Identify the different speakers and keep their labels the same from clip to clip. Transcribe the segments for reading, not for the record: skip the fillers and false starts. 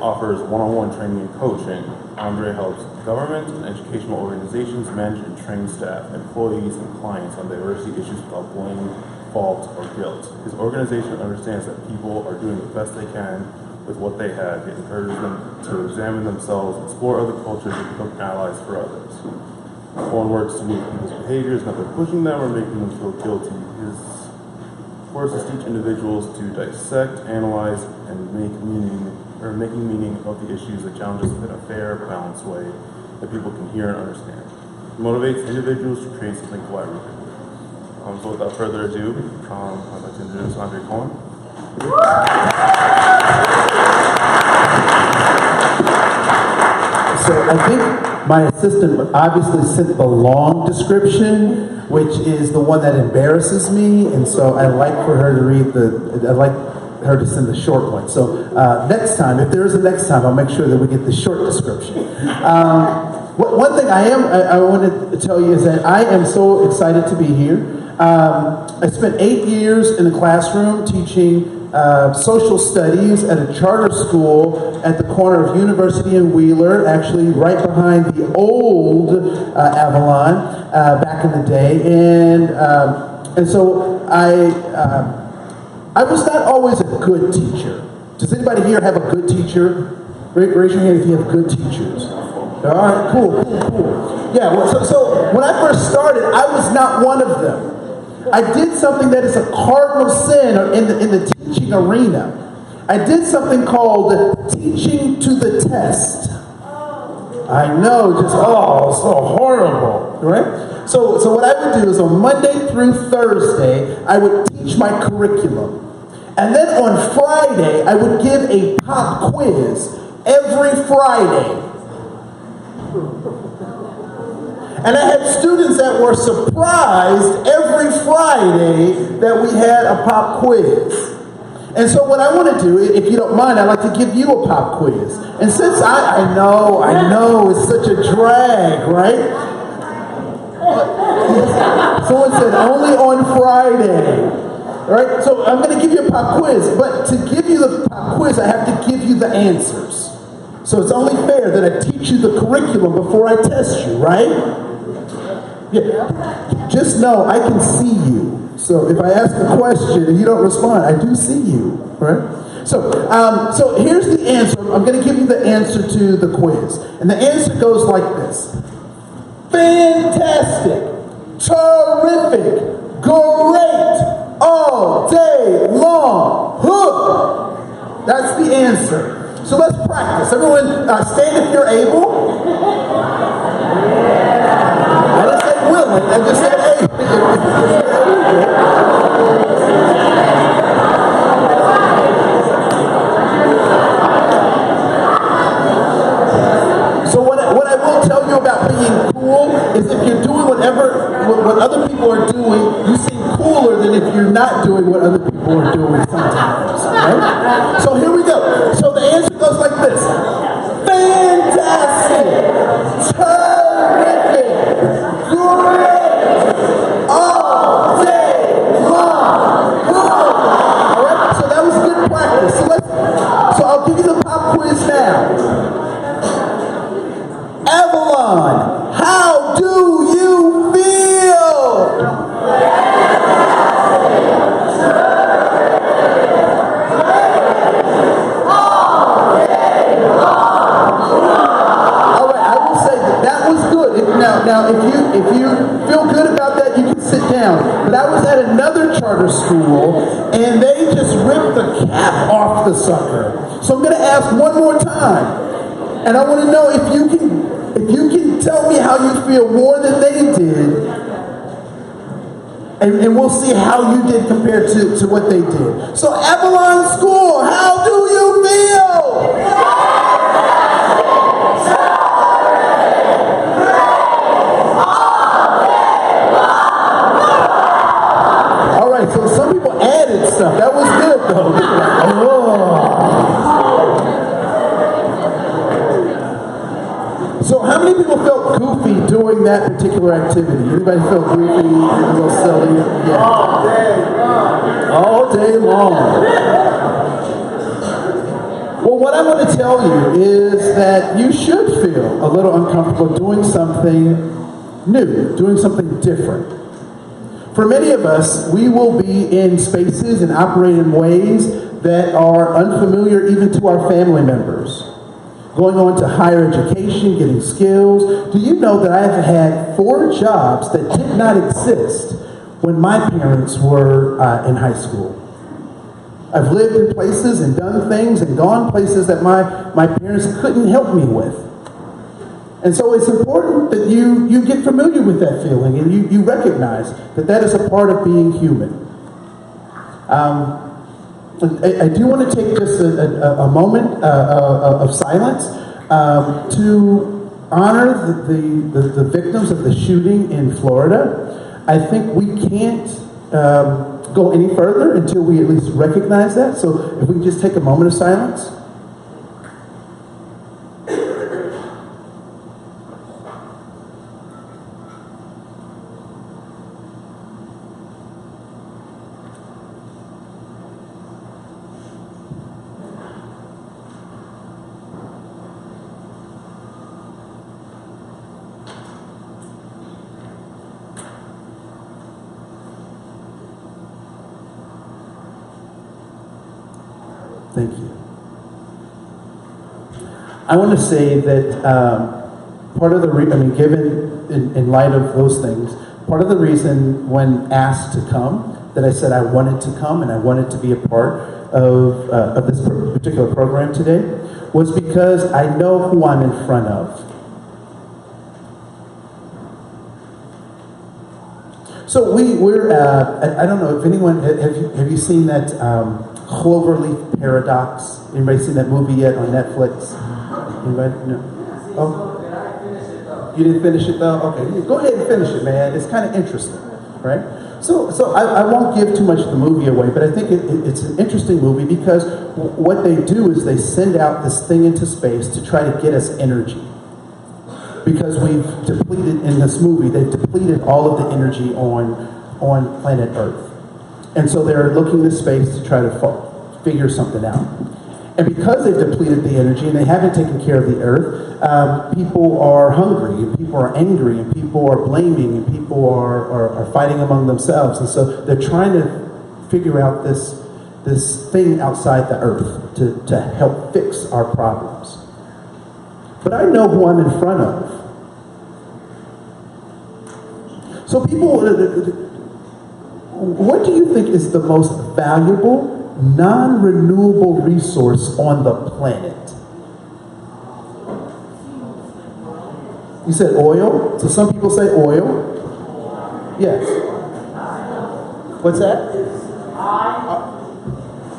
Speaker 1: offers one-on-one training and coaching. Andre helps government and educational organizations manage and train staff, employees, and clients on diversity issues without blame, fault, or guilt. His organization understands that people are doing the best they can with what they have. It encourages them to examine themselves, explore other cultures, and become allies for others. Koen works to move people's behaviors, not by pushing them or making them feel guilty. His courses teach individuals to dissect, analyze, and making meaning of the issues that challenges in a fair, balanced way that people can hear and understand. It motivates individuals to create something collaborative. So without further ado, I'd like to introduce Andre Koen.
Speaker 2: So I think my assistant obviously sent the long description, which is the one that embarrasses me, and so I'd like for her to read I'd like her to send the short one. So next time, if there is a next time, I'll make sure that we get the short description. One thing I wanted to tell you is that I am so excited to be here. I spent 8 years in a classroom teaching social studies at a charter school at the corner of University and Wheeler, actually right behind the old Avalon back in the day. And so I was not always a good teacher. Does anybody here have a good teacher? Raise your hand if you have good teachers. All right, cool. Yeah, well, so when I first started, I was not one of them. I did something that is a cardinal sin in the teaching arena. I did something called teaching to the test. I know, just, so horrible, right? So what I would do is on Monday through Thursday, I would teach my curriculum. And then on Friday, I would give a pop quiz every Friday. And I had students that were surprised every Friday that we had a pop quiz. And so what I want to do, if you don't mind, I'd like to give you a pop quiz. And since I know, it's such a drag, right? Someone said only on Friday. All right, so I'm going to give you a pop quiz, but to give you the pop quiz, I have to give you the answers. So it's only fair that I teach you the curriculum before I test you, right? Yeah. Just know I can see you. So if I ask a question and you don't respond, I do see you, right? So here's the answer. I'm going to give you the answer to the quiz. And the answer goes like this. Fantastic, terrific, great, all day long, hook. That's the answer. So let's practice. Everyone stand if you're able. I didn't say willing, I just said able. So what I will tell you about being cool is if you're doing what other people are doing, you seem cooler than if you're not doing what other people are doing sometimes, right? So here we go. So the answer goes like this. Fantastic, terrific, great, all day long. All right, so that was good practice. So I'll give you the pop quiz now. Avalon, how do you feel? Now, if you feel good about that, you can sit down. But I was at another charter school, and they just ripped the cap off the sucker. So I'm going to ask one more time, and I want to know if you can tell me how you feel more than they did, and we'll see how you did compared to what they did. So Avalon School, how do you feel? So some people added stuff. That was good, though. So how many people felt goofy doing that particular activity? Anybody felt goofy, a little silly? Yeah. All day long. Well, what I want to tell you is that you should feel a little uncomfortable doing something new, doing something different. For many of us, we will be in spaces and operate in ways that are unfamiliar even to our family members. Going on to higher education, getting skills. Do you know that I have had 4 jobs that did not exist when my parents were in high school? I've lived in places and done things and gone places that my parents couldn't help me with. And so it's important that you get familiar with that feeling and you recognize that that is a part of being human. I do want to take just a moment of silence to honor the victims of the shooting in Florida. I think we can't go any further until we at least recognize that. So if we can just take a moment of silence. Thank you. I want to say that part of the given in light of those things, part of the reason when asked to come, that I said I wanted to come and I wanted to be a part of this particular program today, was because I know who I'm in front of. So we're I don't know if anyone, have you seen that Cloverleaf Paradox? Anybody seen that movie yet on Netflix? Anybody? No? Oh, you didn't finish it though? Okay, go ahead and finish it, man. It's kind of interesting, right? So I won't give too much of the movie away, but I think it's an interesting movie because what they do is they send out this thing into space to try to get us energy. Because we've depleted, in this movie, they've depleted all of the energy on planet Earth. And so they're looking to space to try to figure something out. And because they've depleted the energy and they haven't taken care of the Earth, people are hungry, and people are angry, and people are blaming, and people are fighting among themselves. And so they're trying to figure out this thing outside the Earth to help fix our problems. But I know who I'm in front of. So people, what do you think is the most valuable, non-renewable resource on the planet? You said oil? So some people say oil. Yes. What's that?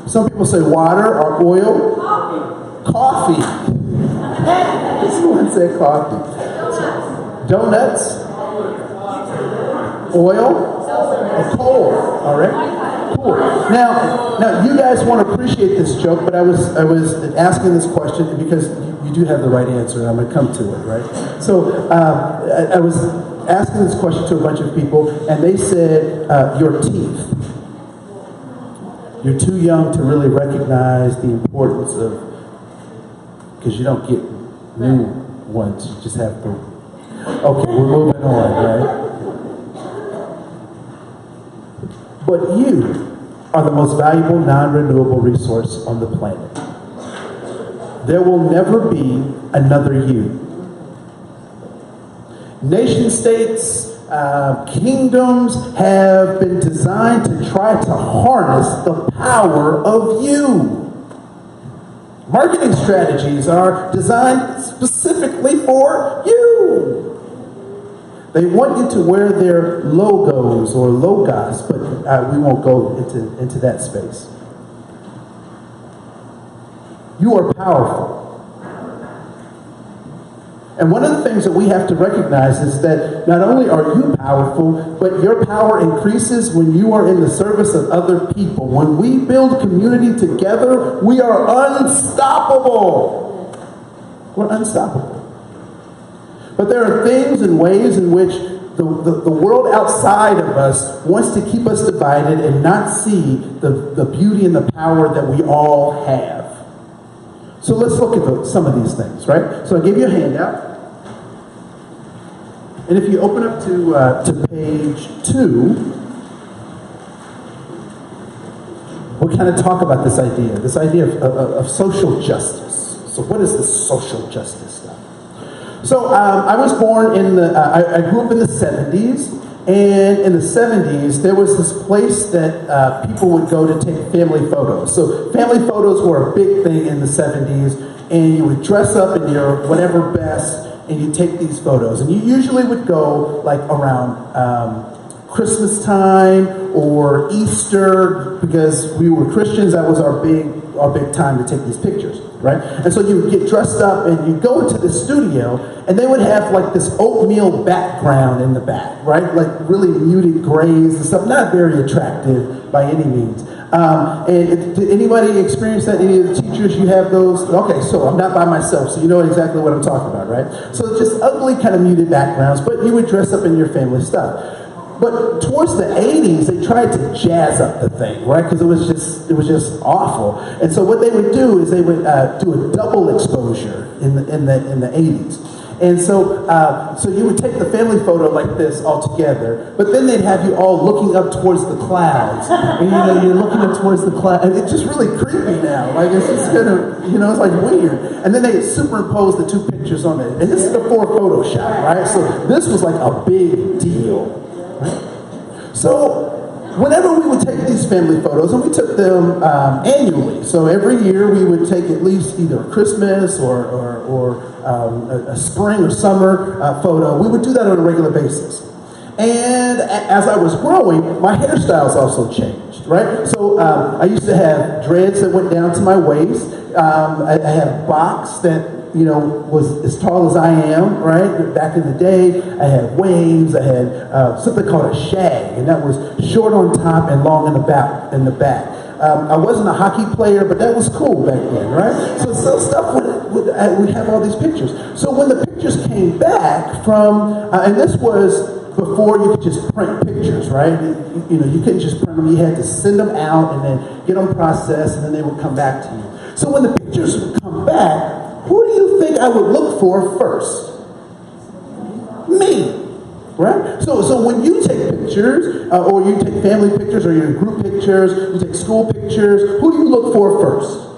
Speaker 2: Some people say water or oil. Coffee. Someone said coffee. Donuts. Oil. Or coal. All right. Cool. Now you guys won't appreciate this joke, but I was asking this question because you do have the right answer, and I'm going to come to it, right? So I was asking this question to a bunch of people, and they said your teeth. You're too young to really recognize the importance of, because you don't get new ones, you just have to. Okay, we're moving on, right? But you are the most valuable non-renewable resource on the planet. There will never be another you. Nation states, kingdoms have been designed to try to harness the power of you. Marketing strategies are designed specifically for you. They want you to wear their logos or logos, but we won't go into that space. You are powerful. And one of the things that we have to recognize is that not only are you powerful, but your power increases when you are in the service of other people. When we build community together, we are unstoppable. We're unstoppable. But there are things and ways in which the world outside of us wants to keep us divided and not see the beauty and the power that we all have. So let's look at some of these things, right? So I gave you a handout. And if you open up to page 2, we kind of talk about this idea of social justice. So what is this social justice stuff? So I was born I grew up in the 70s, and in the 70s, there was this place that people would go to take family photos. So family photos were a big thing in the 70s, and you would dress up in your whatever best, and you take these photos. And you usually would go like around Christmas time or Easter, because we were Christians. That was our big time to take these pictures, right? And so you would get dressed up and you go into the studio, and they would have like this oatmeal background in the back, right? Like really muted grays and stuff, not very attractive by any means. Did anybody experience that? Any of the teachers, you have those? Okay, so I'm not by myself, so you know exactly what I'm talking about, right? So just ugly kind of muted backgrounds, but you would dress up in your family stuff. But towards the 80s, they tried to jazz up the thing, right? Because it was just awful. And so what they would do is they would do a double exposure in the 80s. And so you would take the family photo like this all together, but then they'd have you all looking up towards the clouds. And you're looking up towards the clouds, and it's just really creepy now. Like it's just kind of, it's like weird. And then they superimpose the two pictures on it. And this is before Photoshop, right? So this was like a big deal. So whenever we would take these family photos, and we took them annually, so every year we would take at least either a Christmas or a spring or summer photo. We would do that on a regular basis. And as I was growing, my hairstyles also changed, right? So I used to have dreads that went down to my waist. I had a box that was as tall as I am, right? Back in the day, I had waves. I had something called a shag, and that was short on top and long in the back. I wasn't a hockey player, but that was cool back then, right? So stuff we'd have all these pictures. So when the pictures came back from, and this was before you could just print pictures, right? You couldn't just print them. You had to send them out and then get them processed, and then they would come back to you. So when the pictures would come back, who do you think I would look for first? Me, right? So when you take pictures, or you take family pictures, or your group pictures, you take school pictures, who do you look for first?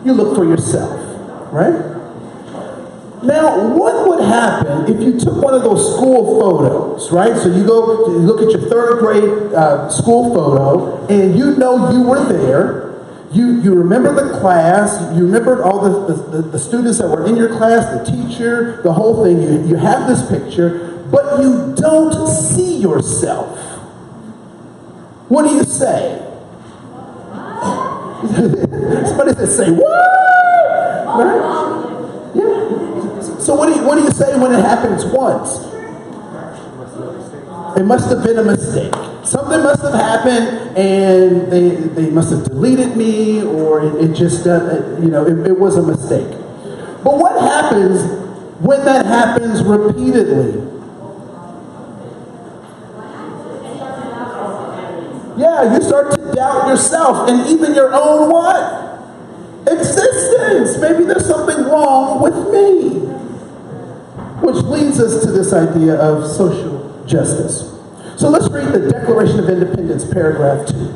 Speaker 2: You look for yourself, right? Now, what would happen if you took one of those school photos, right? So you look at your third grade school photo, and you were there. You remember the class, you remember all the students that were in your class, the teacher, the whole thing. You have this picture, but you don't see yourself. What do you say? Somebody said, say what? Right? Yeah. So what do you say when it happens once? It must have been a mistake. Something must have happened, and they must have deleted me, or it just, it was a mistake. But what happens when that happens repeatedly? Yeah, you start to doubt yourself and even your own what? Existence. Maybe there's something wrong with me. Which leads us to this idea of social justice. So let's read the Declaration of Independence, paragraph 2.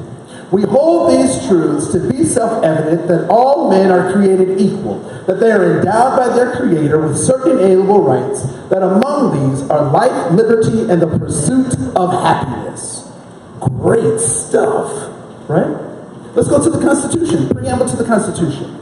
Speaker 2: We hold these truths to be self-evident that all men are created equal, that they are endowed by their Creator with certain inalienable rights, that among these are life, liberty, and the pursuit of happiness. Great stuff, right? Let's go to the Constitution, preamble to the Constitution.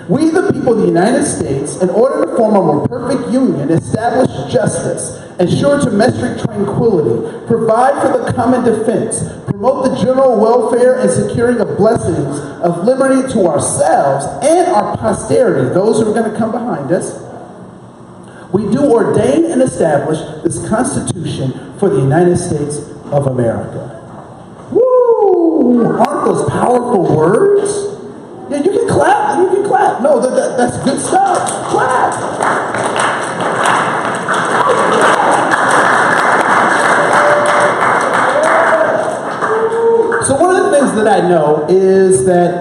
Speaker 2: We, the people of the United States, in order to form a more perfect union, establish justice, ensure domestic tranquility, provide for the common defense, promote the general welfare and securing of blessings of liberty to ourselves and our posterity, those who are going to come behind us. We do ordain and establish this Constitution for the United States of America. Woo! Aren't those powerful words? Yeah, you can clap. You can clap. No, that's good stuff. Clap. So one of the things that I know is that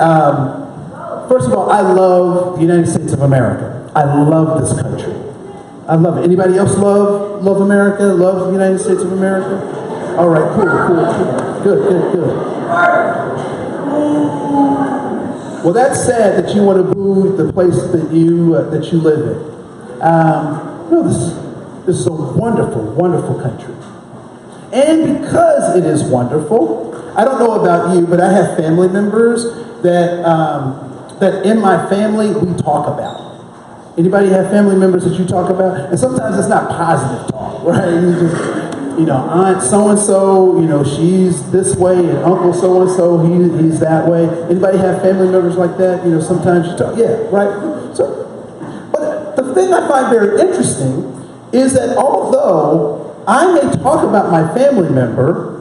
Speaker 2: first of all, I love the United States of America. I love this country. I love it. Anybody else love America? Love the United States of America? All right, cool. Good. Well, that's sad that you want to boo the place that you live in. No, this is a wonderful, wonderful country. And because it is wonderful, I don't know about you, but I have family members that in my family we talk about. Anybody have family members that you talk about? And sometimes it's not positive talk, right? You just, Aunt so-and-so, she's this way, and Uncle so-and-so, he's that way. Anybody have family members like that? Sometimes you talk, yeah, right? So, but the thing I find very interesting is that although I may talk about my family member,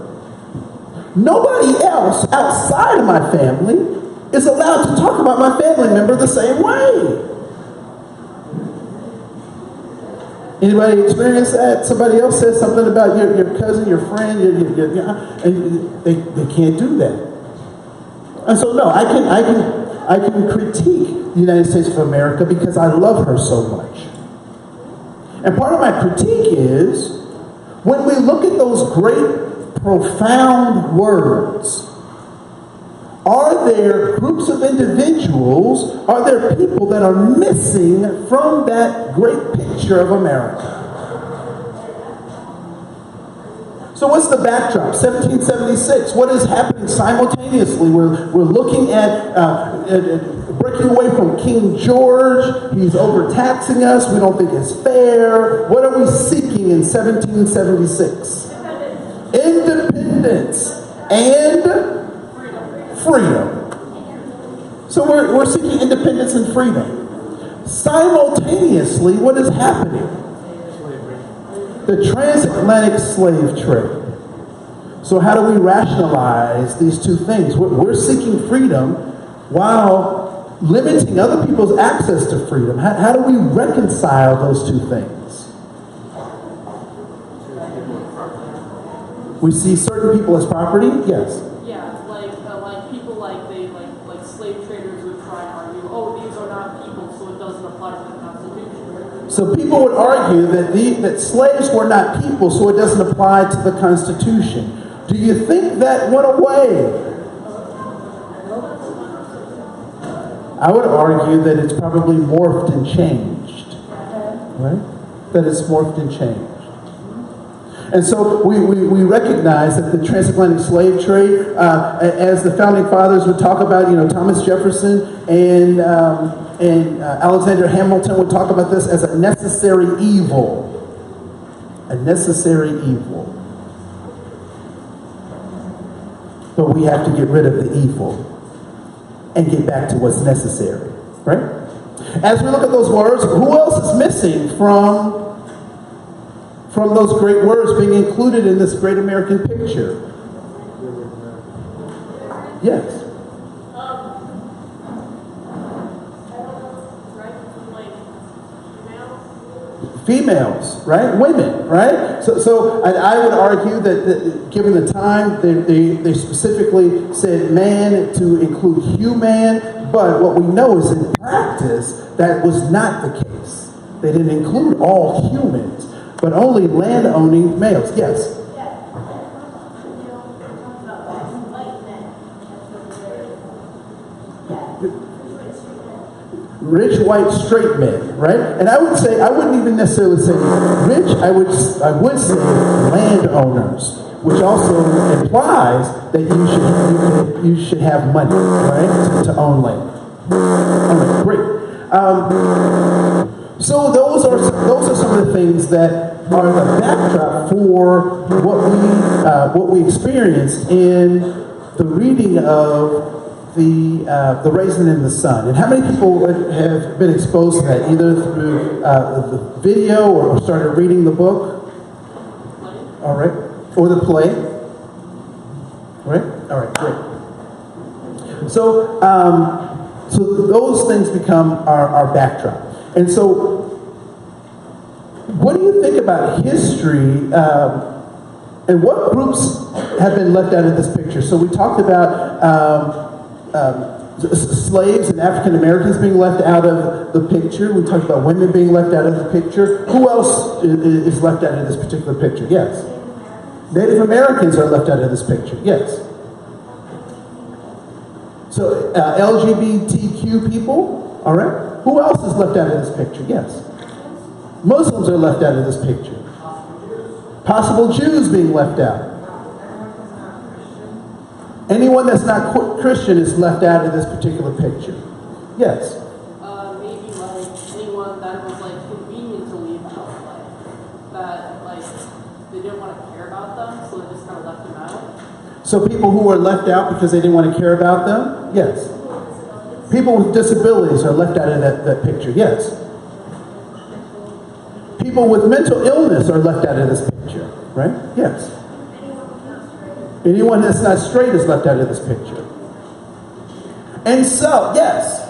Speaker 2: nobody else outside of my family is allowed to talk about my family member the same way. Anybody experience that? Somebody else says something about your cousin, your friend, and they can't do that. And so no, I can critique the United States of America because I love her so much. And part of my critique is when we look at those great, profound words, are there groups of individuals, are there people that are missing from that great picture of America? So what's the backdrop? 1776. What is happening simultaneously? We're looking at breaking away from King George. He's overtaxing us. We don't think it's fair. What are we seeking in 1776? Independence and freedom. So we're seeking independence and freedom. Simultaneously, what is happening? The transatlantic slave trade. So how do we rationalize these two things? We're seeking freedom while limiting other people's access to freedom. How do we reconcile those two things? We see certain people as property, yes. So people would argue that slaves were not people, so it doesn't apply to the Constitution. Do you think that went away? I would argue that it's probably morphed and changed. Right? That it's morphed and changed. And so we recognize that the transatlantic slave trade, as the founding fathers would talk about, Thomas Jefferson and Alexander Hamilton would talk about this as a necessary evil. A necessary evil. But we have to get rid of the evil and get back to what's necessary, right? As we look at those words, who else is missing from those great words being included in this great American picture? Yes. Females, right? Women, right? So I would argue that given the time, they specifically said man to include human, but what we know is in practice, that was not the case. They didn't include all humans, but only land-owning males. Yes? Rich, white, straight men, right? And I wouldn't even necessarily say rich, I would say landowners, which also implies that you should have money, right, to own land. All right, great. So those are some of the things that are the backdrop for what we experienced in the reading of the Raisin in the Sun. And how many people have been exposed to that, either through the video or started reading the book? All right. Or the play? Right? All right, great. So those things become our backdrop. And so what do you think about history and what groups have been left out of this picture? So we talked about Slaves and African Americans being left out of the picture. We talked about women being left out of the picture. Who else is left out of this particular picture? Yes. Native Americans are left out of this picture. Yes. So LGBTQ people, all right? Who else is left out of this picture? Yes. Muslims are left out of this picture. Possible Jews being left out. Anyone that's not Christian is left out of this particular picture. Yes.
Speaker 3: Maybe like anyone that was like convenient to leave out, like that, like they didn't want to care about them, so they just kind of left them out.
Speaker 2: So people who are left out because they didn't want to care about them? Yes. People with disabilities are left out of that picture? Yes. People with mental illness are left out of this picture, right? Yes. Anyone that's not straight is left out of this picture. And so, yes.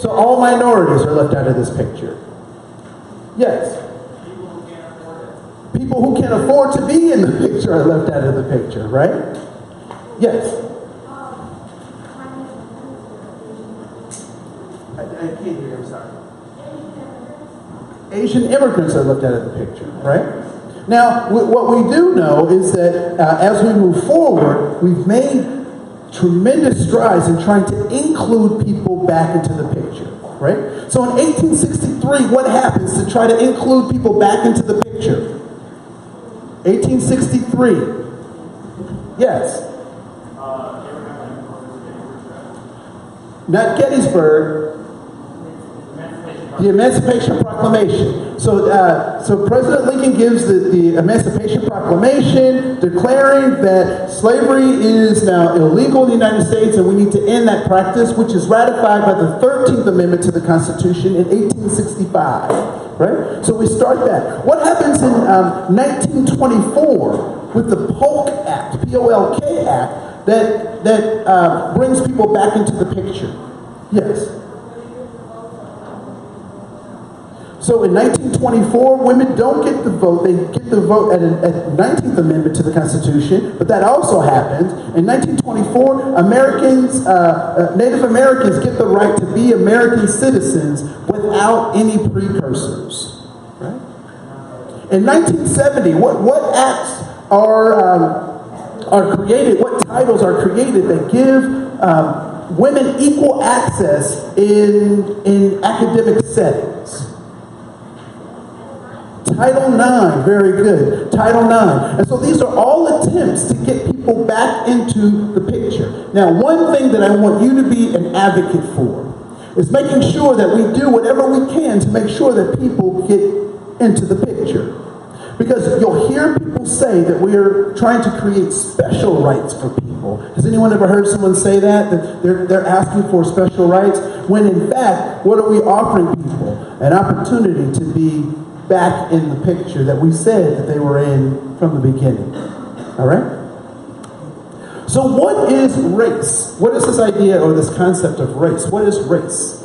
Speaker 2: So all minorities are left out of this picture. Yes. People who can't afford to be in the picture are left out of the picture, right? Yes. I can't hear you, I'm sorry. Asian immigrants are left out of the picture, right? Now, what we do know is that as we move forward, we've made tremendous strides in trying to include people back into the picture, right? So in 1863, what happens to try to include people back into the picture? 1863. Yes. Not Gettysburg. The Emancipation Proclamation. So President Lincoln gives the Emancipation Proclamation declaring that slavery is now illegal in the United States and we need to end that practice, which is ratified by the 13th Amendment to the Constitution in 1865. Right? So we start that. What happens in 1924 with the Polk Act, P-O-L-K Act, that brings people back into the picture? Yes. So in 1924, women don't get the vote. They get the vote at the 19th Amendment to the Constitution, but that also happens. In 1924, Native Americans get the right to be American citizens without any precursors. Right? In 1970, what acts are created, what titles are created that give women equal access in academic settings? Title IX, very good. Title IX. And so these are all attempts to get people back into the picture. Now, one thing that I want you to be an advocate for is making sure that we do whatever we can to make sure that people get into the picture. Because you'll hear people say that we're trying to create special rights for people. Has anyone ever heard someone say that they're asking for special rights? When in fact, what are we offering people? An opportunity to be back in the picture that we said that they were in from the beginning. All right? So what is race? What is this idea or this concept of race? What is race?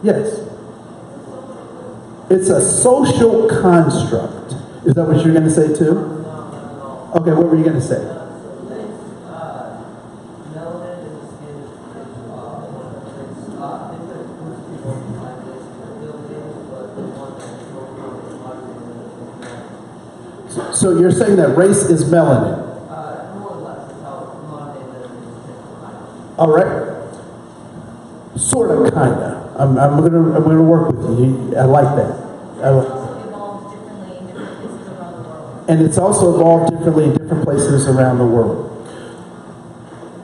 Speaker 2: Yes. It's a social construct. Is that what you're going to say too? Okay, what were you going to say? So you're saying that race is melanin? All right. Sort of, kinda. I'm gonna work with you. I like that. And it's also evolved differently in different places around the world.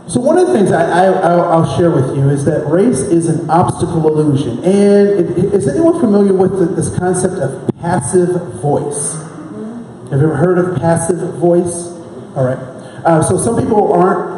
Speaker 2: So one of the things I'll share with you is that race is an obstacle illusion. And is anyone familiar with this concept of passive voice? Have you ever heard of passive voice? All right. So some people aren't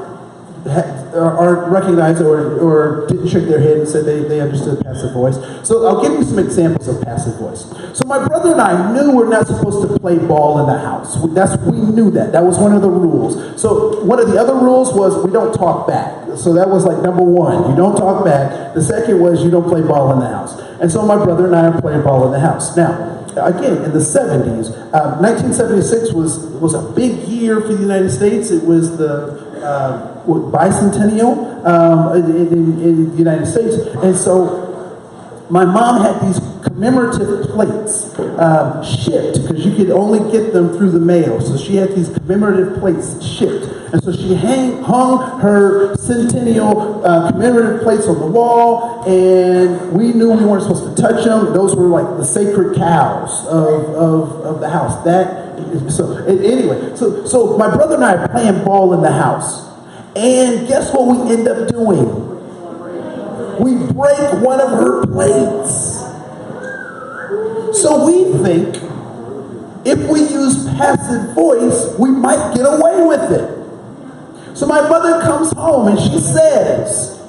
Speaker 2: recognized or didn't shake their head and said they understood passive voice. So I'll give you some examples of passive voice. So my brother and I knew we're not supposed to play ball in the house. We knew that. That was one of the rules. So one of the other rules was we don't talk back. So that was like number one. You don't talk back. The second was you don't play ball in the house. And so my brother and I are playing ball in the house. Now, again, in the 70s. 1976 was a big year for the United States. It was the bicentennial in the United States. And so my mom had these commemorative plates shipped because you could only get them through the mail. So she had these commemorative plates shipped. And so she hung her centennial commemorative plates on the wall, and we knew we weren't supposed to touch them. Those were like the sacred cows of the house. Anyway, so my brother and I are playing ball in the house. And guess what we end up doing? We break one of her plates. So we think if we use passive voice, we might get away with it. So my mother comes home and she says,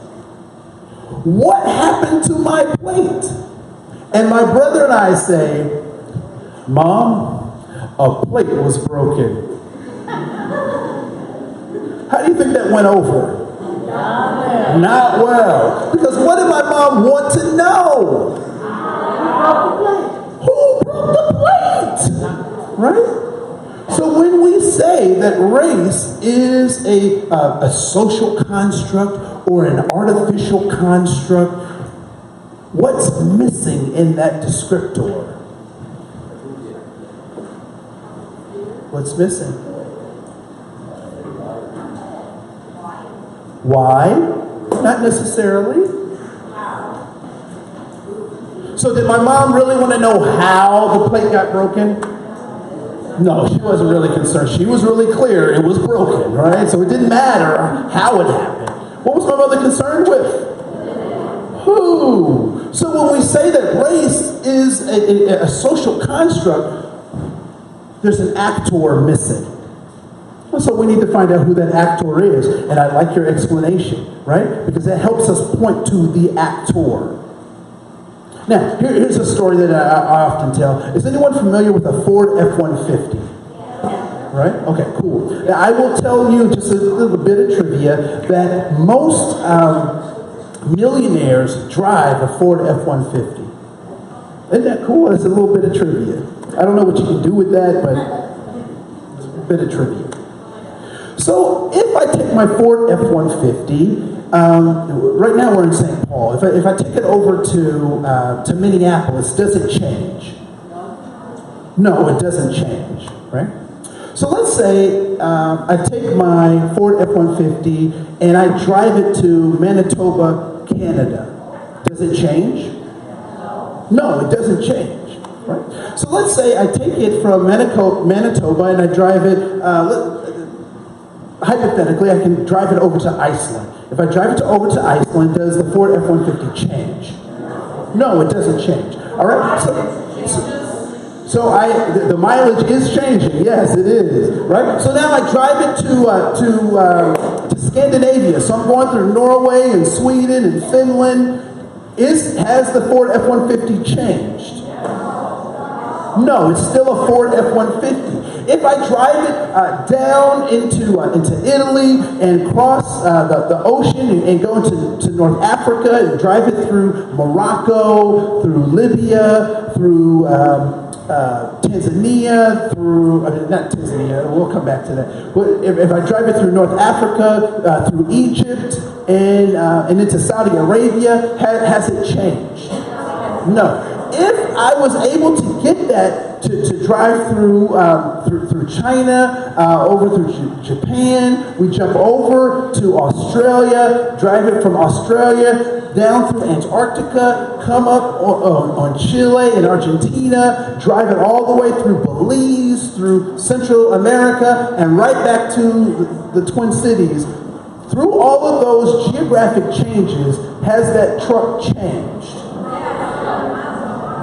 Speaker 2: "What happened to my plate?" And my brother and I say, "Mom, a plate was broken." How do you think that went over? Not well. Because what did my mom want to know? Who broke the plate? Right? So when we say that race is a social construct or an artificial construct, what's missing in that descriptor? What's missing? Why? Not necessarily. So did my mom really want to know how the plate got broken? No, she wasn't really concerned. She was really clear it was broken, right? So it didn't matter how it happened. What was my mother concerned with? Who? So when we say that race is a social construct, there's an actor missing. So we need to find out who that actor is. And I like your explanation, right? Because that helps us point to the actor. Now, here's a story that I often tell. Is anyone familiar with a Ford F-150? Right? Okay, cool. Now, I will tell you just a little bit of trivia that most millionaires drive a Ford F-150. Isn't that cool? That's a little bit of trivia. I don't know what you can do with that, but it's a bit of trivia. So if I take my Ford F-150, right now we're in St. Paul. If I take it over to Minneapolis, does it change? No, it doesn't change, right? So let's say I take my Ford F-150 and I drive it to Manitoba, Canada. Does it change? No, it doesn't change, right? So let's say I take it from Manitoba and I drive it, hypothetically, I can drive it over to Iceland. If I drive it over to Iceland, does the Ford F-150 change? No, it doesn't change. All right. So the mileage is changing. Yes, it is. Right. So now I drive it to Scandinavia. So I'm going through Norway and Sweden and Finland. Has the Ford F-150 changed? No, it's still a Ford F-150. If I drive it down into Italy and cross the ocean and go into North Africa and drive it through Morocco, through Libya, through Tanzania, not Tanzania, we'll come back to that. But if I drive it through North Africa, through Egypt, and into Saudi Arabia, has it changed? No. If I was able to get that to drive through China, over through Japan, we jump over to Australia, drive it from Australia down through Antarctica, come up on Chile and Argentina, drive it all the way through Belize, through Central America, and right back to the Twin Cities. Through all of those geographic changes, has that truck changed?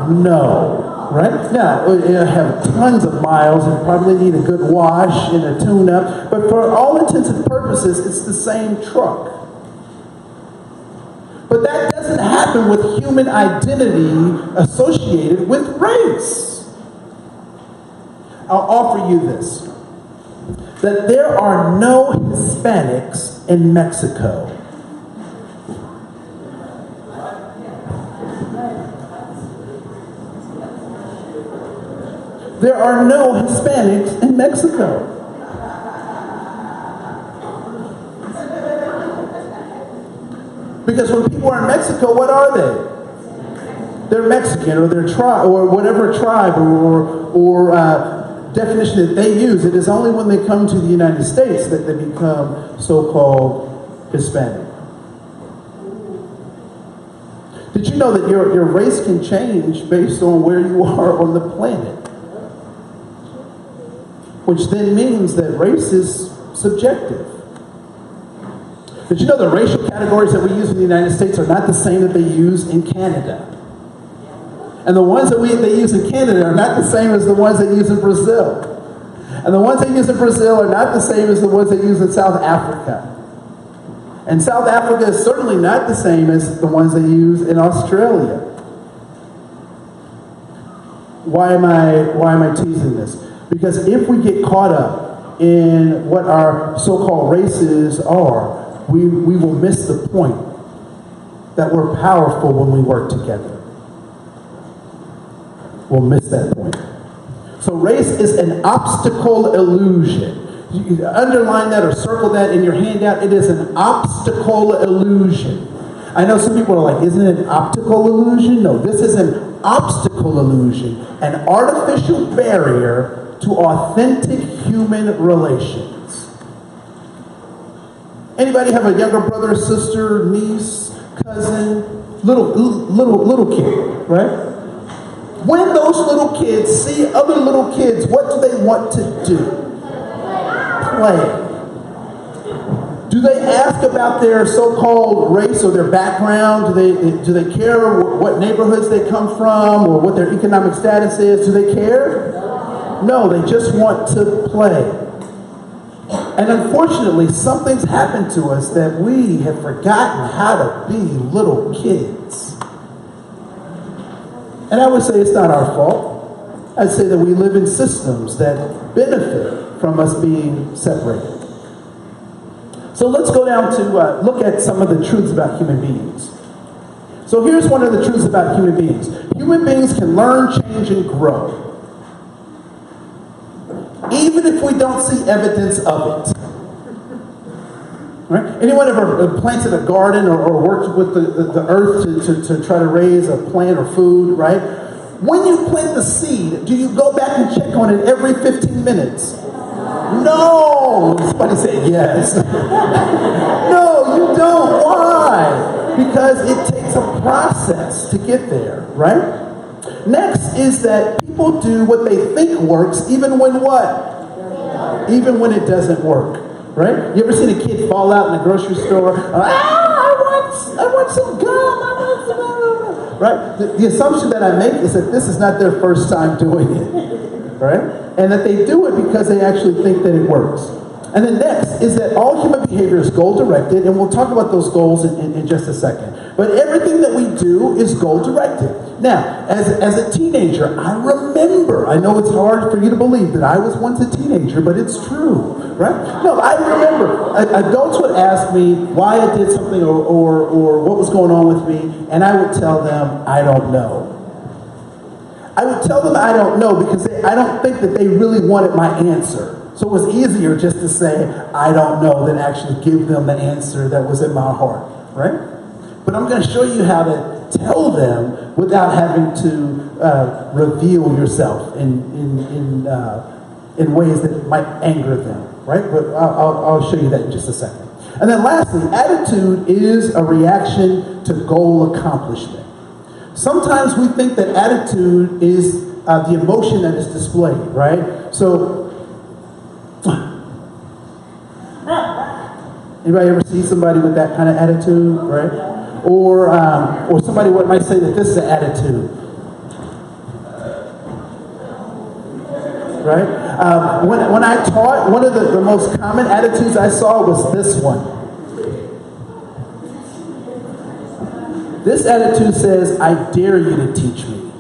Speaker 2: No, right? Now, it'll have tons of miles and probably need a good wash and a tune-up, but for all intents and purposes, it's the same truck. But that doesn't happen with human identity associated with race. I'll offer you this, that there are no Hispanics in Mexico. There are no Hispanics in Mexico. Because when people are in Mexico, what are they? They're Mexican, or they're tribe, or whatever tribe or definition that they use. It is only when they come to the United States that they become so-called Hispanic. Did you know that your race can change based on where you are on the planet? Which then means that race is subjective. Did you know the racial categories that we use in the United States are not the same that they use in Canada? And the ones that they use in Canada are not the same as the ones they use in Brazil. And the ones they use in Brazil are not the same as the ones they use in South Africa. And South Africa is certainly not the same as the ones they use in Australia. Why am I teasing this? Because if we get caught up in what our so-called races are, we will miss the point that we're powerful when we work together. We'll miss that point. So race is an obstacle illusion. You underline that or circle that in your handout. It is an obstacle illusion. I know some people are like, isn't it an optical illusion? No, this is an obstacle illusion, an artificial barrier to authentic human relations. Anybody have a younger brother, sister, niece, cousin, little kid, right? When those little kids see other little kids, what do they want to do? Play. Do they ask about their so-called race or their background? Do they care what neighborhoods they come from or what their economic status is? Do they care? No, they just want to play. And unfortunately, something's happened to us that we have forgotten how to be little kids. And I would say it's not our fault. I'd say that we live in systems that benefit from us being separated. So let's go down to look at some of the truths about human beings. So here's one of the truths about human beings. Human beings can learn, change, and grow, even if we don't see evidence of it. Right? Anyone ever planted a garden or worked with the earth to try to raise a plant or food, right? When you plant the seed, do you go back and check on it every 15 minutes? No! Somebody said yes. No, you don't. Why? Because it takes a process to get there, right? Next is that people do what they think works, even when what? Even when it doesn't work, right? You ever seen a kid fall out in a grocery store? I want some gum. Right? The assumption that I make is that this is not their first time doing it, right? And that they do it because they actually think that it works. And then next is that all human behavior is goal-directed, and we'll talk about those goals in just a second. But everything that we do is goal-directed. Now, as a teenager, I know it's hard for you to believe that I was once a teenager, but it's true, right? No, I remember adults would ask me why I did something or what was going on with me, and I would tell them, I don't know. I would tell them I don't know because I don't think that they really wanted my answer. So it was easier just to say, I don't know, than actually give them the answer that was in my heart, right? But I'm going to show you how to tell them without having to reveal yourself in ways that might anger them, right? But I'll show you that in just a second. And then lastly, attitude is a reaction to goal accomplishment. Sometimes we think that attitude is the emotion that is displayed, right? So, anybody ever see somebody with that kind of attitude, right? Or somebody might say that this is an attitude, right? When I taught, one of the most common attitudes I saw was this one. This attitude says, I dare you to teach me.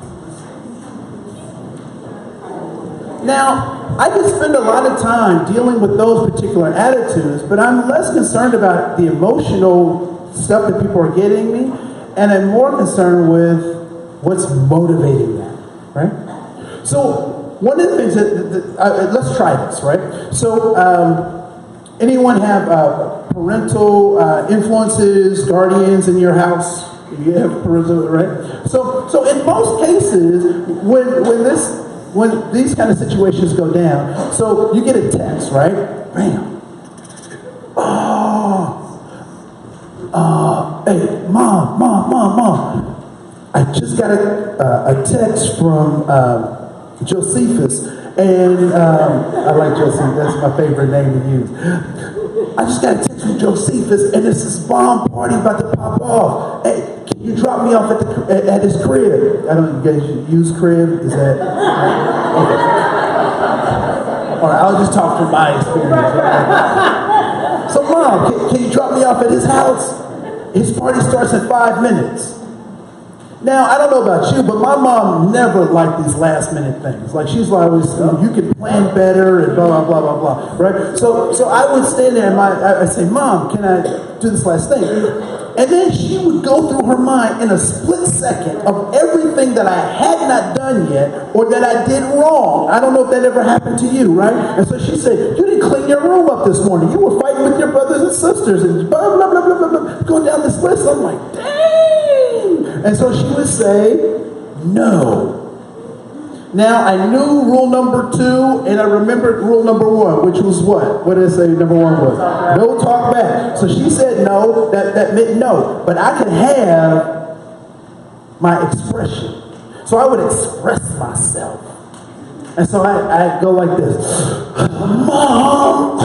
Speaker 2: Now, I can spend a lot of time dealing with those particular attitudes, but I'm less concerned about the emotional stuff that people are getting me, and I'm more concerned with what's motivating that, right? So, one of the things let's try this, right? So, anyone have parental influences, guardians in your house? You have parental, right? So in most cases, when these kind of situations go down, so you get a text, right? Bam. Hey, mom. I just got a text from Josephus, and I like Josephus, that's my favorite name to use. I just got a text from Josephus, and it's this bomb party about to pop off. Hey, can you drop me off at his crib? I don't know, you guys use crib? Is that? Okay. All right, I'll just talk from my experience. So, Mom, can you drop me off at his house? His party starts in 5 minutes. Now, I don't know about you, but my mom never liked these last minute things. Like, she's always, you can plan better and blah, blah, blah, blah, blah, right? So I would stand there and I'd say, Mom, can I do this last thing? And then she would go through her mind in a split second of everything that I had not done yet or that I did wrong. I don't know if that ever happened to you, right? And so she said, you didn't clean your room up this morning. You were fighting with your brothers and sisters and blah, blah, blah, blah, blah, blah. Going down this list. I'm like, dang. And so she would say, no. Now, I knew rule number 2, and I remembered rule number 1, which was what? What did I say number 1 was? No talk back. So she said no, that meant no. But I could have my expression. So I would express myself. And so I'd go like this. Mom!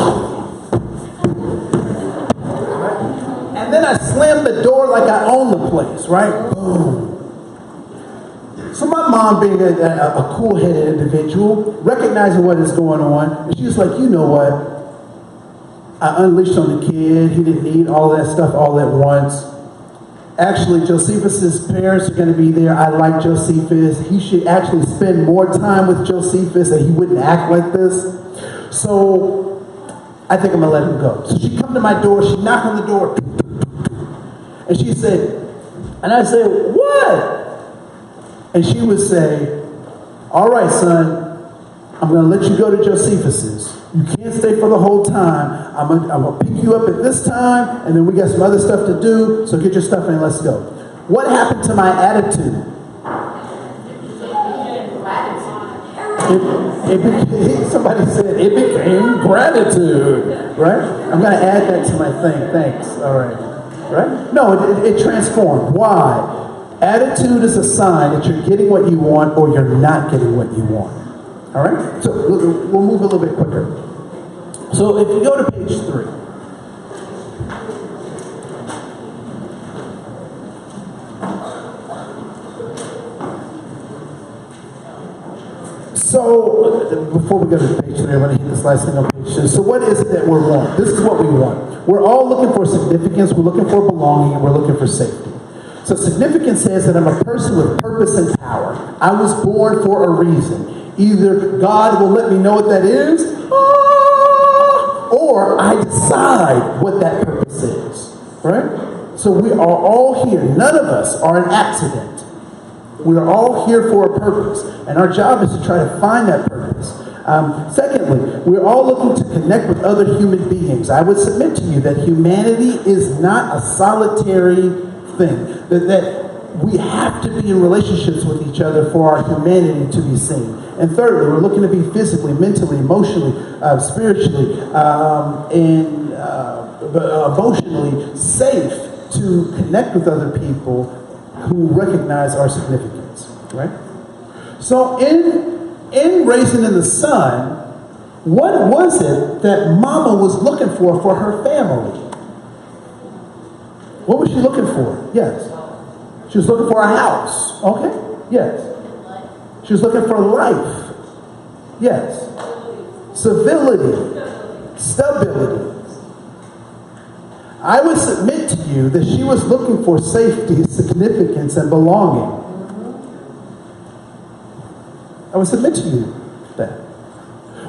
Speaker 2: And then I slammed the door like I own the place, right? Boom. So my mom, being a cool-headed individual, recognizing what is going on, and she was like, you know what? I unleashed on the kid. He didn't need all that stuff all at once. Actually, Josephus's parents are going to be there. I like Josephus. He should actually spend more time with Josephus, and he wouldn't act like this. So I think I'm going to let him go. So she come to my door. She knocked on the door. And she said, and I said, what? And she would say, all right, son, I'm going to let you go to Josephus's. You can't stay for the whole time. I'm going to pick you up at this time, and then we got some other stuff to do, so get your stuff and let's go. What happened to my attitude? Somebody said it became gratitude, right? I'm going to add that to my thing. Thanks. All right. Right? No, it transformed. Why? Attitude is a sign that you're getting what you want or you're not getting what you want. All right? So we'll move a little bit quicker. So if you go to page 3. So before we go to page 3, I'm going to hit this last thing on page 2. So what is it that we want? This is what we want. We're all looking for significance. We're looking for belonging. And we're looking for safety. So significance says that I'm a person with purpose and power. I was born for a reason. Either God will let me know what that is, or I decide what that purpose is. Right? So we are all here. None of us are an accident. We are all here for a purpose. And our job is to try to find that purpose. Secondly, we're all looking to connect with other human beings. I would submit to you that humanity is not a solitary thing. That we have to be in relationships with each other for our humanity to be seen. And thirdly, we're looking to be physically, mentally, emotionally, spiritually, and emotionally safe to connect with other people who recognize our significance. Right? So in Raising in the Sun, what was it that Mama was looking for her family? What was she looking for? Yes. She was looking for a house. Okay. Yes. She was looking for life. Yes. Civility. Stability. I would submit to you that she was looking for safety, significance, and belonging. I would submit to you that.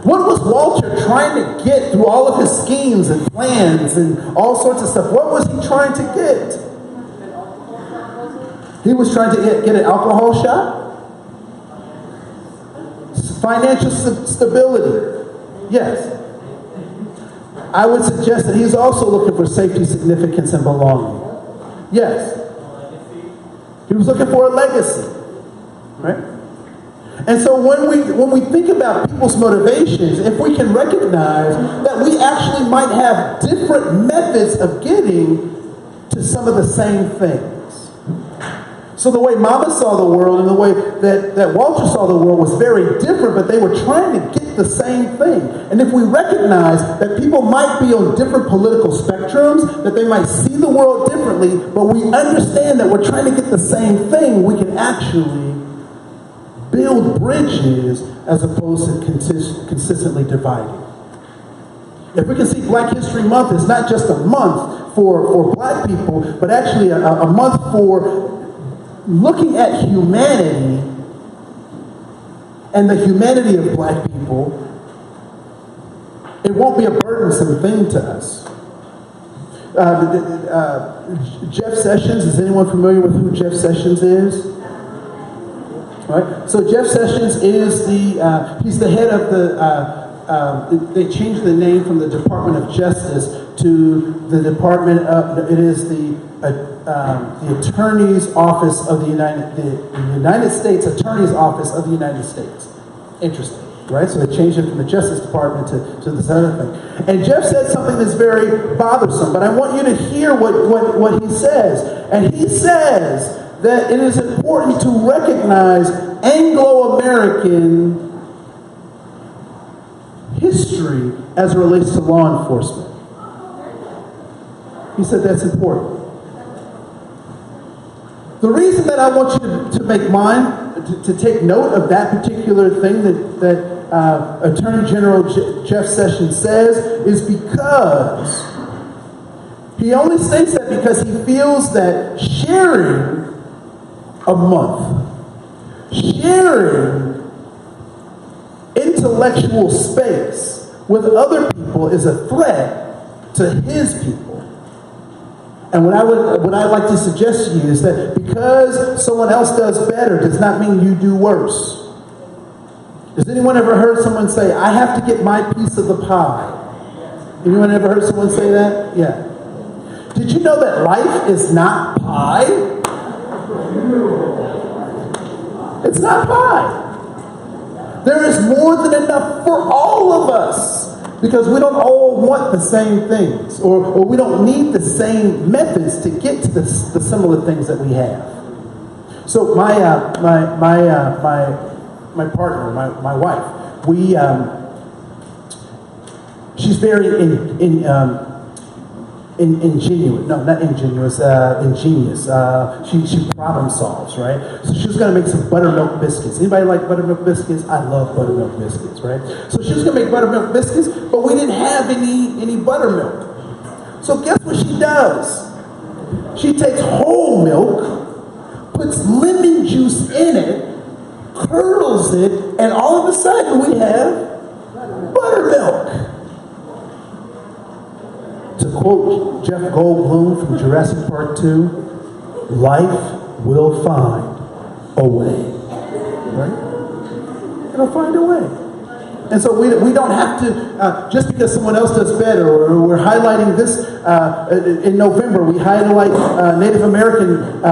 Speaker 2: What was Walter trying to get through all of his schemes and plans and all sorts of stuff? What was he trying to get? He was trying to get an alcohol shop? Financial stability. Yes. I would suggest that he's also looking for safety, significance, and belonging. Yes. He was looking for a legacy. Right? And so when we think about people's motivations, if we can recognize that we actually might have different methods of getting to some of the same things. So the way Mama saw the world and the way that Walter saw the world was very different, but they were trying to get the same thing. And if we recognize that people might be on different political spectrums, that they might see the world differently, but we understand that we're trying to get the same thing, we can actually build bridges as opposed to consistently dividing. If we can see Black History Month is not just a month for Black people, but actually a month for looking at humanity and the humanity of Black people, it won't be a burdensome thing to us. Jeff Sessions, is anyone familiar with who Jeff Sessions is? All right. So Jeff Sessions is he's the head of they changed the name from the Department of Justice to the Department of, it is the Attorney's Office of the United States Attorney's Office of the United States. Interesting, right? So they changed it from the Justice Department to this other thing. And Jeff said something that's very bothersome, but I want you to hear what he says. And he says that it is important to recognize Anglo-American history as it relates to law enforcement. He said that's important. The reason that I want you to make to take note of that particular thing that Attorney General Jeff Sessions says is because he only states that because he feels that sharing a month, sharing intellectual space with other people is a threat to his people. And what I'd like to suggest to you is that because someone else does better does not mean you do worse. Has anyone ever heard someone say, I have to get my piece of the pie? Anyone ever heard someone say that? Yeah. Did you know that life is not pie? It's not pie. There is more than enough for all of us because we don't all want the same things or we don't need the same methods to get to the similar things that we have. So my partner, my wife, she's very ingenious. No, not ingenuous. Ingenious. She problem solves, right? So she was going to make some buttermilk biscuits. Anybody like buttermilk biscuits? I love buttermilk biscuits, right? So she was going to make buttermilk biscuits, but we didn't have any buttermilk. So guess what she does? She takes whole milk, puts lemon juice in it, curdles it, and all of a sudden we have buttermilk. To quote Jeff Goldblum from Jurassic Park 2, life will find a way. Right? It'll find a way. And so we don't have to, just because someone else does better, or we're highlighting this, in November, we highlight Native American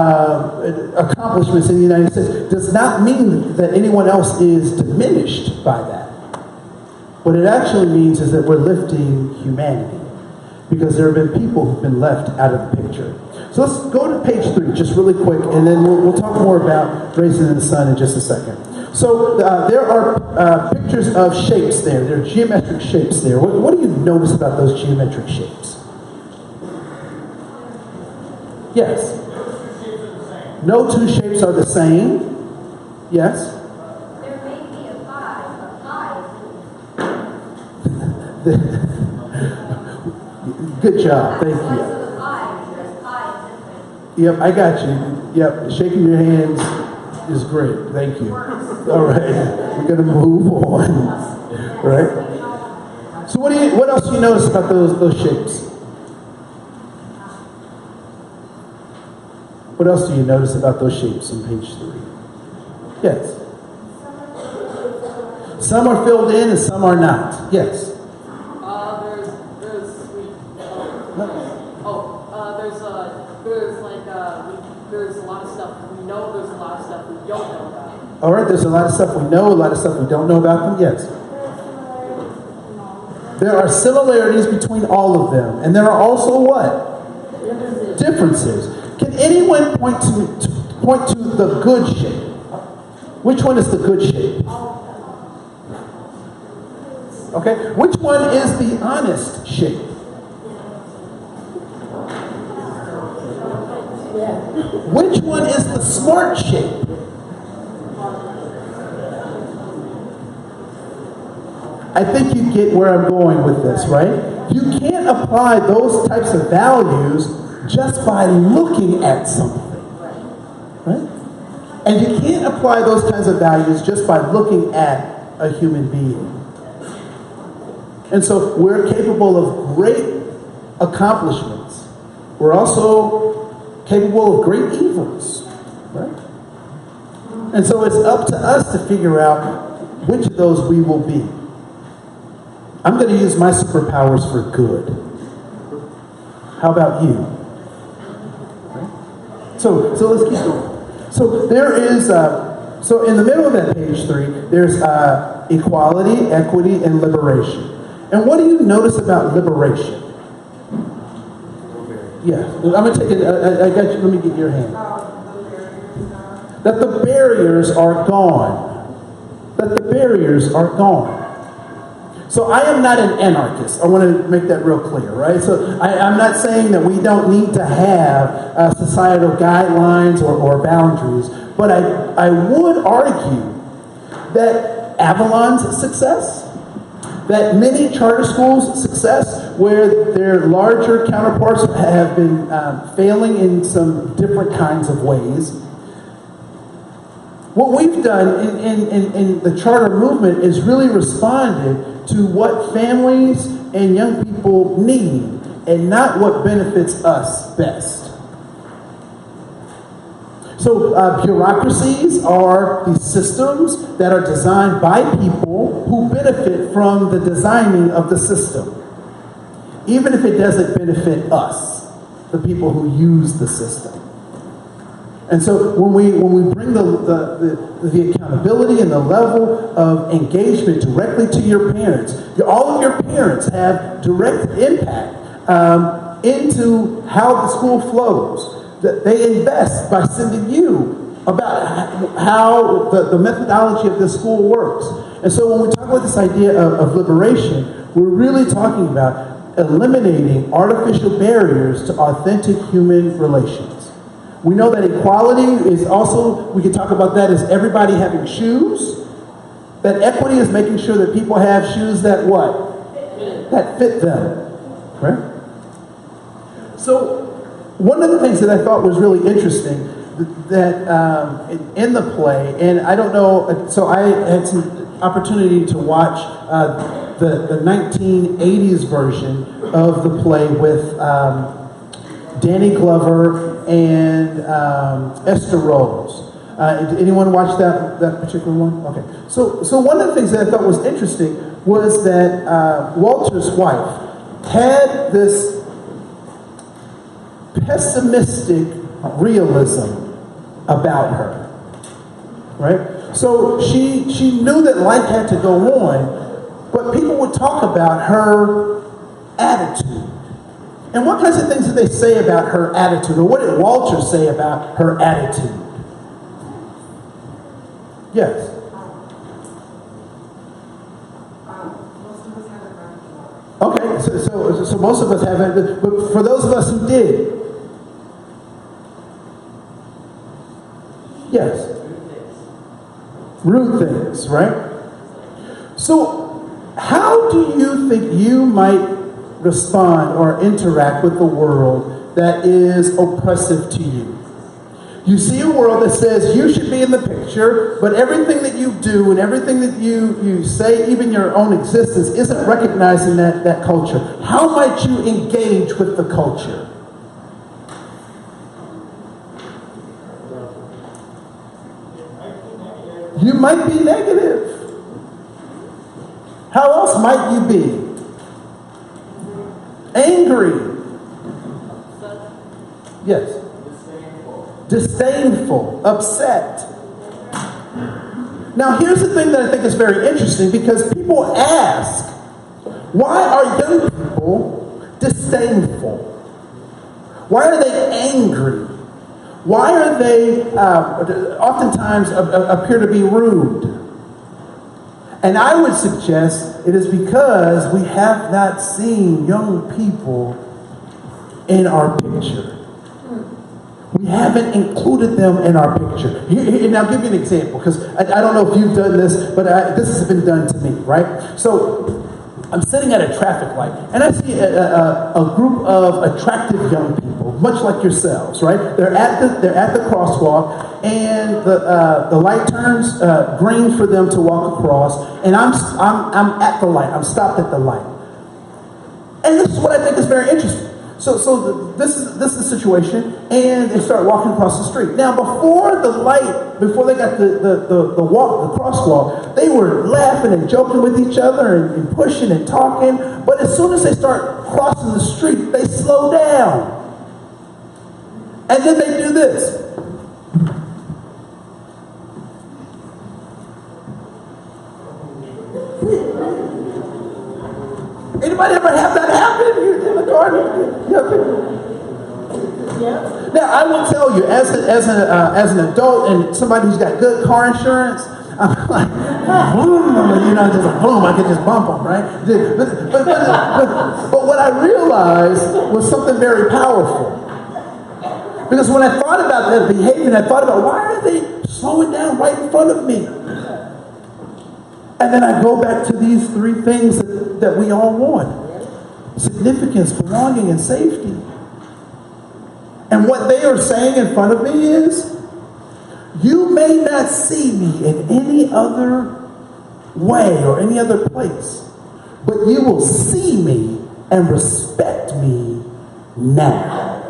Speaker 2: accomplishments in the United States, does not mean that anyone else is diminished by that. What it actually means is that we're lifting humanity. Because there have been people who've been left out of the picture. So let's go to page 3, just really quick, and then we'll talk more about raising in the sun in just a second. So there are pictures of shapes there. There are geometric shapes there. What do you notice about those geometric shapes? Yes. No two shapes are the same. Yes.
Speaker 4: There may be a pie.
Speaker 2: Good job, thank you. Yep, I got you. Yep, shaking your hands is great. Thank you. All right, we're gonna move on. All right. So what else do you notice about those shapes? What else do you notice about those shapes on page 3? Yes. Some are filled in and some are not. Yes.
Speaker 3: There's a lot of stuff we know, there's a lot of stuff we don't know about.
Speaker 2: All right, there's a lot of stuff we know, a lot of stuff we don't know about them. Yes. There are similarities between all of them. And there are also what? Differences. Can anyone point to the good shape? Which one is the good shape? Okay. Which one is the honest shape? Which one is the smart shape? I think you get where I'm going with this, right? You can't apply those types of values just by looking at something, right? And you can't apply those kinds of values just by looking at a human being. And so we're capable of great accomplishments. We're also capable of great evils, right? And so it's up to us to figure out which of those we will be. I'm going to use my superpowers for good. How about you? So let's keep going. So there is, so in the middle of that page 3, there's equality, equity, and liberation. And what do you notice about liberation? Yeah, I'm going to take it, I got you, let me get your hand. That the barriers are gone. That the barriers are gone. So I am not an anarchist. I want to make that real clear, right? So I'm not saying that we don't need to have societal guidelines or boundaries, but I would argue that Avalon's success, that many charter schools' success, where their larger counterparts have been failing in some different kinds of ways. What we've done in the charter movement is really responded to what families and young people need and not what benefits us best. So bureaucracies are the systems that are designed by people who benefit from the designing of the system, even if it doesn't benefit us, the people who use the system. And so when we bring the accountability and the level of engagement directly to your parents, all of your parents have direct impact into how the school flows. That they invest by sending you about how the methodology of the school works. And so when we talk about this idea of liberation, we're really talking about eliminating artificial barriers to authentic human relations. We know that equality is also, we can talk about that as everybody having shoes. That equity is making sure that people have shoes that what? That fit them, right? So one of the things that I thought was really interesting that in the play, and I don't know, so I had some opportunity to watch the 1980s version of the play with Danny Glover and Esther Rose. Did anyone watch that particular one? Okay. So one of the things that I thought was interesting was that Walter's wife had this pessimistic realism about her, right? So she knew that life had to go on, but people would talk about her attitude. And what kinds of things did they say about her attitude? Or what did Walter say about her attitude? Yes. Okay, so most of us haven't, but for those of us who did, yes. Rude things, right? So how do you think you might respond or interact with the world that is oppressive to you? You see a world that says you should be in the picture, but everything that you do and everything that you say, even your own existence, isn't recognized in that culture. How might you engage with the culture? You might be negative. How else might you be? Angry. Yes. Disdainful. Upset. Now, here's the thing that I think is very interesting, because people ask, why are young people disdainful? Why are they angry? Why are they oftentimes appear to be rude? And I would suggest it is because we have not seen young people in our picture. We haven't included them in our picture. And I'll give you an example, because I don't know if you've done this, but this has been done to me, right? So I'm sitting at a traffic light, and I see a group of attractive young people, much like yourselves, right? They're at the crosswalk, and the light turns green for them to walk across, and I'm at the light. I'm stopped at the light, and this is what I think is very interesting. So this is the situation, and they start walking across the street. Now, before they got the crosswalk, they were laughing and joking with each other and pushing and talking. But as soon as they start crossing the street, they slow down, and then they do this. Anybody ever have that happen? You're in the car. Yeah. Now, I will tell you, as an adult and somebody who's got good car insurance, I'm like, boom, just boom, I can just bump them, right? But what I realized was something very powerful. Because when I thought about that behavior, I thought about, why are they slowing down right in front of me? And then I go back to these three things that we all want: significance, belonging, and safety. And what they are saying in front of me is, you may not see me in any other way or any other place, but you will see me and respect me now.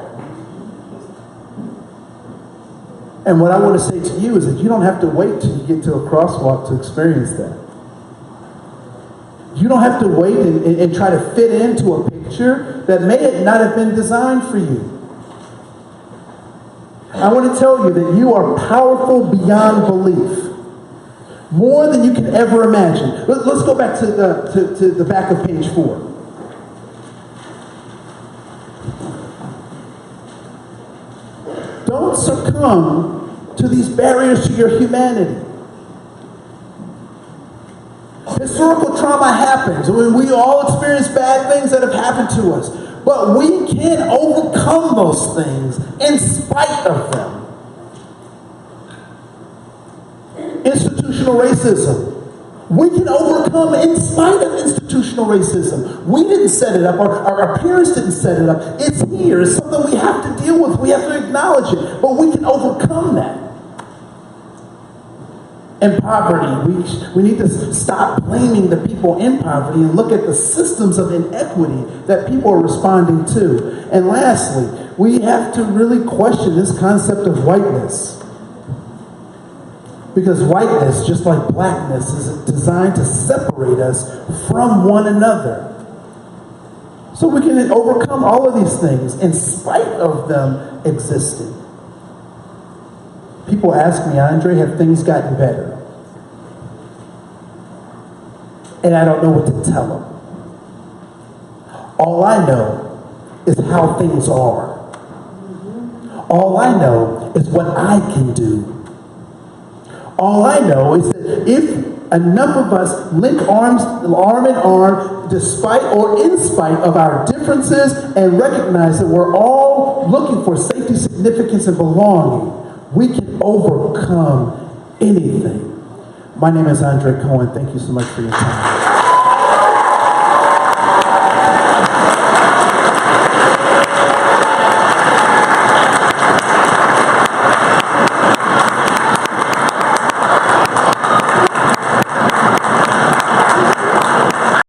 Speaker 2: And what I want to say to you is that you don't have to wait till you get to a crosswalk to experience that. You don't have to wait and try to fit into a picture that may not have been designed for you. I want to tell you that you are powerful beyond belief. More than you can ever imagine. Let's go back to the back of page 4. Don't succumb to these barriers to your humanity. Historical trauma happens. We all experience bad things that have happened to us. But we can overcome those things in spite of them. Institutional racism. We can overcome in spite of institutional racism. We didn't set it up. Our parents didn't set it up. It's here. It's something we have to deal with. We have to acknowledge it. But we can overcome that. And poverty, we need to stop blaming the people in poverty and look at the systems of inequity that people are responding to. And lastly, we have to really question this concept of whiteness. Because whiteness, just like blackness, is designed to separate us from one another. So we can overcome all of these things in spite of them existing. People ask me, Andre, have things gotten better? And I don't know what to tell them. All I know is how things are. All I know is what I can do. All I know is that if enough of us link arms, arm in arm, despite or in spite of our differences, and recognize that we're all looking for safety, significance, and belonging, we can overcome anything. My name is Andre Koen. Thank you so much for your time.